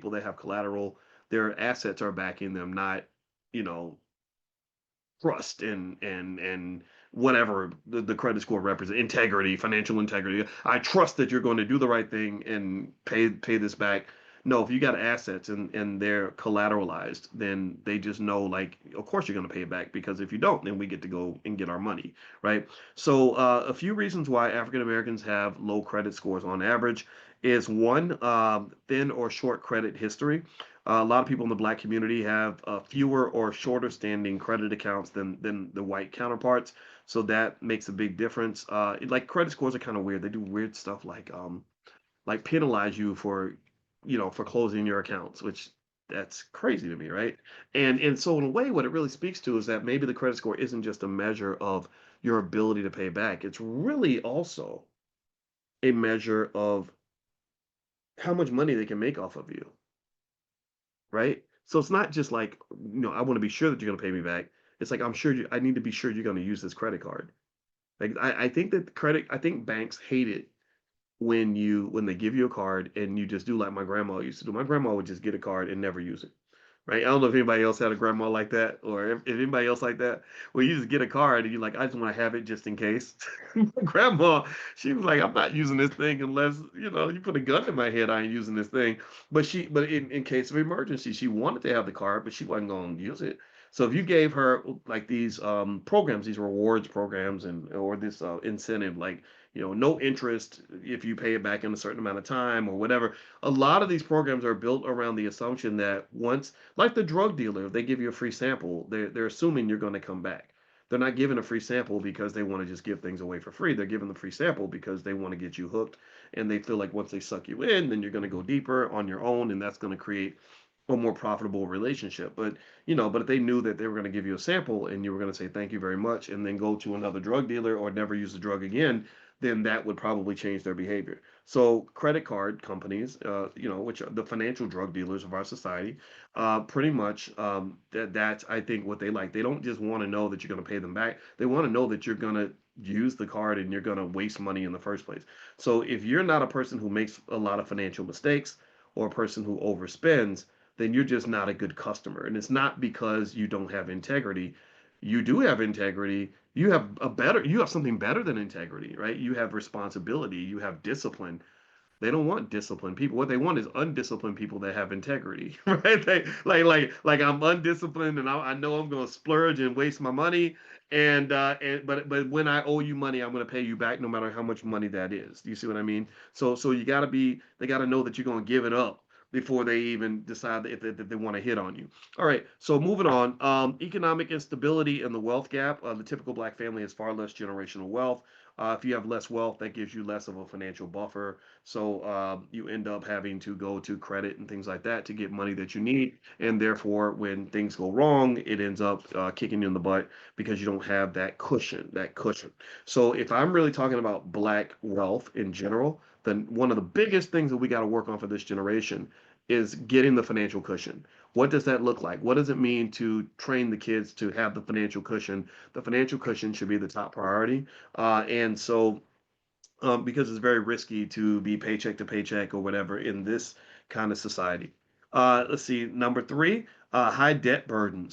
people that have collateral, their assets are backing them, not, you know, trust and whatever the credit score represents, integrity, financial integrity. I trust that you're going to do the right thing and pay this back. No, if you got assets and they're collateralized, then they just know, like, of course you're going to pay it back, because if you don't, then we get to go and get our money, right? So a few reasons why African Americans have low credit scores on average is one, thin or short credit history. A lot of people in the black community have fewer or shorter standing credit accounts than the white counterparts, so that makes a big difference. Like credit scores are kind of weird. They do weird stuff like penalize you for, for closing your accounts, which that's crazy to me, right? And so in a way, what it really speaks to is that maybe the credit score isn't just a measure of your ability to pay back. It's really also a measure of how much money they can make off of you, right? So it's not just like, I want to be sure that you're going to pay me back. It's like, I need to be sure you're going to use this credit card. Like, I think that I think banks hate it when they give you a card and you just do like my grandma used to do. My grandma would just get a card and never use it. Right? I don't know if anybody else had a grandma like that, or if anybody else like that, where you just get a card and you're like, I just want to have it just in case. My grandma, she was like, I'm not using this thing unless, you put a gun in my head, I ain't using this thing. But in case of emergency, she wanted to have the card, but she wasn't going to use it. So if you gave her like these programs, these rewards programs, or this incentive, like, no interest if you pay it back in a certain amount of time or whatever. A lot of these programs are built around the assumption that once, like the drug dealer, if they give you a free sample, they're assuming you're going to come back. They're not giving a free sample because they want to just give things away for free. They're giving the free sample because they want to get you hooked, and they feel like once they suck you in, then you're going to go deeper on your own, and that's going to create a more profitable relationship. But if they knew that they were going to give you a sample and you were going to say thank you very much and then go to another drug dealer or never use the drug again, then that would probably change their behavior. So credit card companies, which are the financial drug dealers of our society, pretty much, that's, I think, what they like. They don't just want to know that you're going to pay them back. They want to know that you're going to use the card and you're going to waste money in the first place. So if you're not a person who makes a lot of financial mistakes or a person who overspends, then you're just not a good customer. And it's not because you don't have integrity. You do have integrity. You have something better than integrity, right? You have responsibility, you have discipline. They don't want disciplined people. What they want is undisciplined people that have integrity, right? Like I'm undisciplined and I know I'm going to splurge and waste my money, but when I owe you money, I'm going to pay you back no matter how much money that is. Do you see what I mean? So they got to know that you're going to give it up before they even decide if they want to hit on you. All right, so moving on. Economic instability and the wealth gap. The typical black family has far less generational wealth. If you have less wealth, that gives you less of a financial buffer. So you end up having to go to credit and things like that to get money that you need. And therefore, when things go wrong, it ends up kicking you in the butt because you don't have that cushion, that cushion. So if I'm really talking about black wealth in general, then one of the biggest things that we got to work on for this generation is getting the financial cushion. What does that look like? What does it mean to train the kids to have the financial cushion? The financial cushion should be the top priority. Because it's very risky to be paycheck to paycheck or whatever in this kind of society. Let's see, number three, high debt burdens.